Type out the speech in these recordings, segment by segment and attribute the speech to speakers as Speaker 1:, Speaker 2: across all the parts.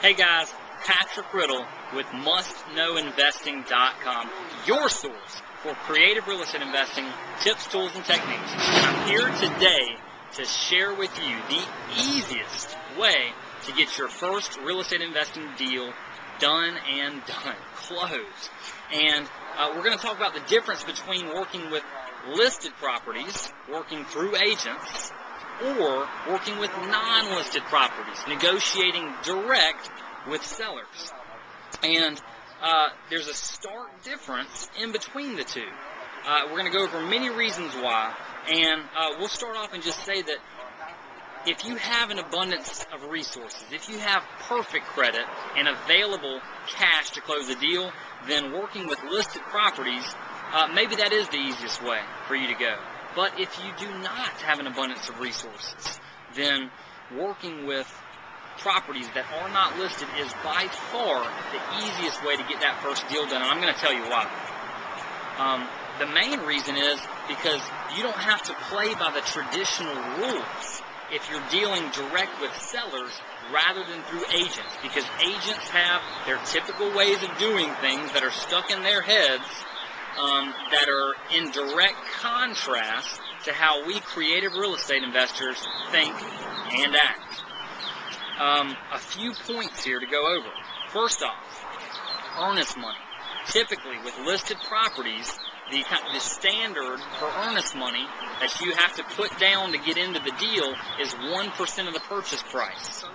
Speaker 1: Hey guys, Patrick Riddle with MustKnowInvesting.com, your source for creative real estate investing tips, tools, and techniques. And I'm here today to share with you the easiest way to get your first real estate investing deal done, closed. And we're going to talk about the difference between working with listed properties, working through agents, or working with non-listed properties, negotiating direct with sellers. And there's a stark difference in between the two. We're going to go over many reasons why, and we'll start off and just say that if you have an abundance of resources, if you have perfect credit and available cash to close a deal, then working with listed properties, maybe that is the easiest way for you to go. But if you do not have an abundance of resources, then working with properties that are not listed is by far the easiest way to get that first deal done, and I'm going to tell you why. The main reason is because you don't have to play by the traditional rules if you're dealing direct with sellers rather than through agents, because agents have their typical ways of doing things that are stuck in their heads, that are in direct contrast to how we creative real estate investors think and act. A few points here to go over. First off, earnest money. Typically, with listed properties, the standard for earnest money that you have to put down to get into the deal is 1% of the purchase price.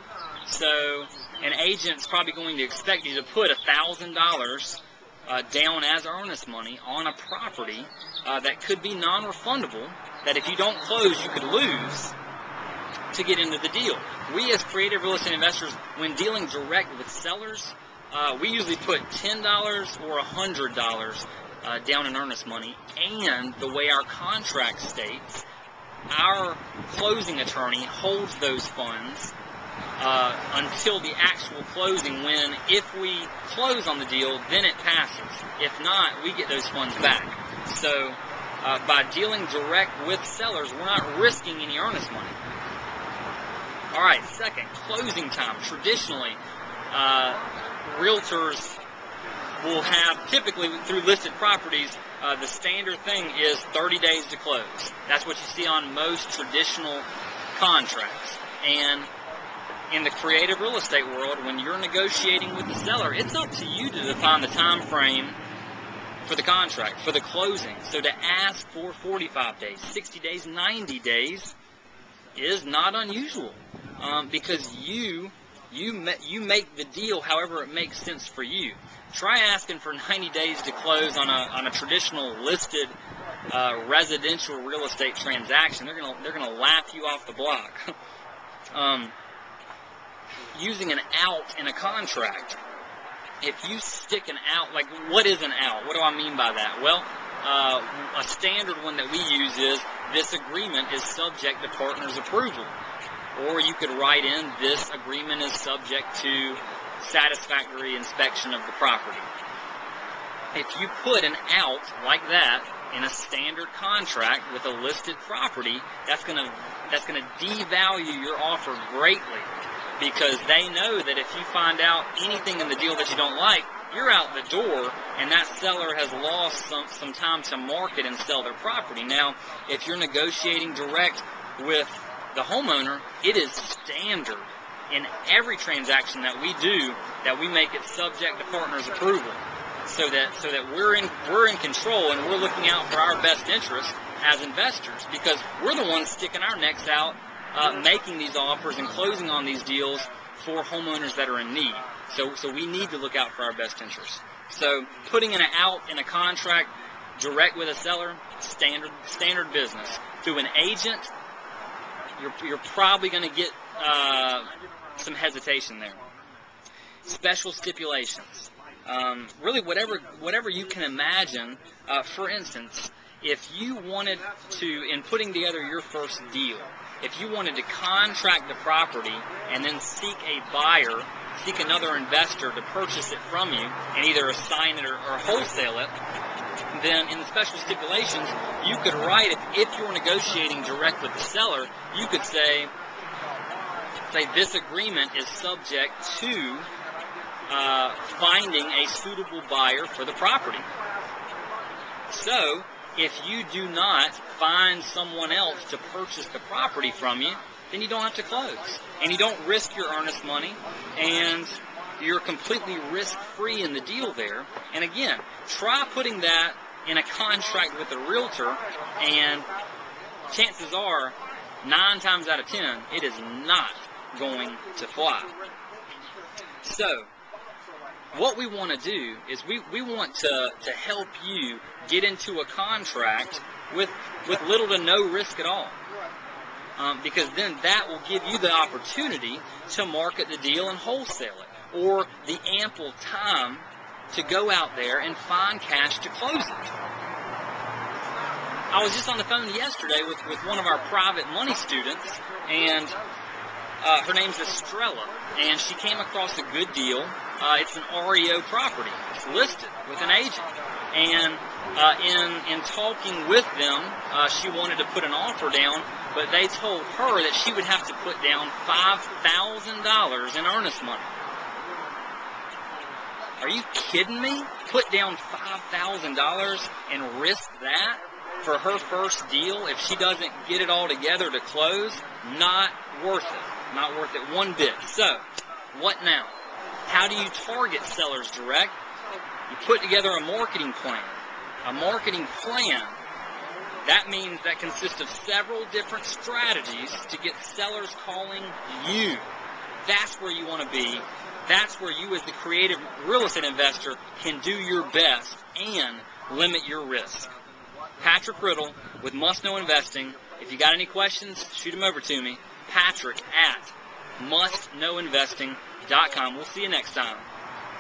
Speaker 1: So an agent's probably going to expect you to put $1,000 down as earnest money on a property that could be non-refundable, that if you don't close you could lose, to get into the deal. We as creative real estate investors, when dealing direct with sellers, we usually put $10 or $100 down in earnest money, and the way our contract states, our closing attorney holds those funds until the actual closing, when if we close on the deal, then it passes. If not, we get those funds back. So by dealing direct with sellers, we're not risking any earnest money. Alright, second, closing time. Traditionally, realtors will have, typically through listed properties, the standard thing is 30 days to close. That's what you see on most traditional contracts. And in the creative real estate world, when you're negotiating with the seller, it's up to you to define the time frame for the contract, for the closing. So to ask for 45 days, 60 days, 90 days is not unusual, because you make the deal however it makes sense for you. Try asking for 90 days to close on a traditional listed residential real estate transaction. They're gonna laugh you off the block. Using an out in a contract. If you stick an out, like, what is an out? What do I mean by that? Well, a standard one that we use is, this agreement is subject to partner's approval. Or you could write in, this agreement is subject to satisfactory inspection of the property. If you put an out like that in a standard contract with a listed property, that's gonna devalue your offer greatly, because they know that if you find out anything in the deal that you don't like, you're out the door, and that seller has lost some time to market and sell their property. Now, if you're negotiating direct with the homeowner, it is standard in every transaction that we do that we make it subject to partner's approval, so that we're in control, and we're looking out for our best interest as investors, because we're the ones sticking our necks out, making these offers and closing on these deals for homeowners that are in need. So we need to look out for our best interests. So putting an out in a contract direct with a seller, standard business. Through an agent, you're probably going to get some hesitation there. Special stipulations. Really whatever you can imagine. For instance, if you wanted to, in putting together your first deal, if you wanted to contract the property and then seek a buyer, seek another investor to purchase it from you and either assign it or wholesale it, then in the special stipulations, you could write, if you're negotiating direct with the seller, you could say, say this agreement is subject to finding a suitable buyer for the property. So, if you do not find someone else to purchase the property from you, then you don't have to close. And you don't risk your earnest money, and you're completely risk-free in the deal there. And again, try putting that in a contract with a realtor, and chances are, 9 times out of 10, it is not going to fly. So, what we want to do is we want to help you get into a contract with little to no risk at all. Because then that will give you the opportunity to market the deal and wholesale it, or the ample time to go out there and find cash to close it. I was just on the phone yesterday with one of our private money students, and her name's Estrella, and she came across a good deal. It's an REO property. It's listed with an agent. And in talking with them, she wanted to put an offer down, but they told her that she would have to put down $5,000 in earnest money. Are you kidding me? Put down $5,000 and risk that for her first deal if she doesn't get it all together to close? Not worth it. Not worth it one bit. So, what now? How do you target sellers direct? You put together a marketing plan. A marketing plan, that means that consists of several different strategies to get sellers calling you. That's where you want to be. That's where you as the creative real estate investor can do your best and limit your risk. Patrick Riddle with Must Know Investing. If you got any questions, shoot them over to me. Patrick at mustknowinvesting.com. We'll see you next time.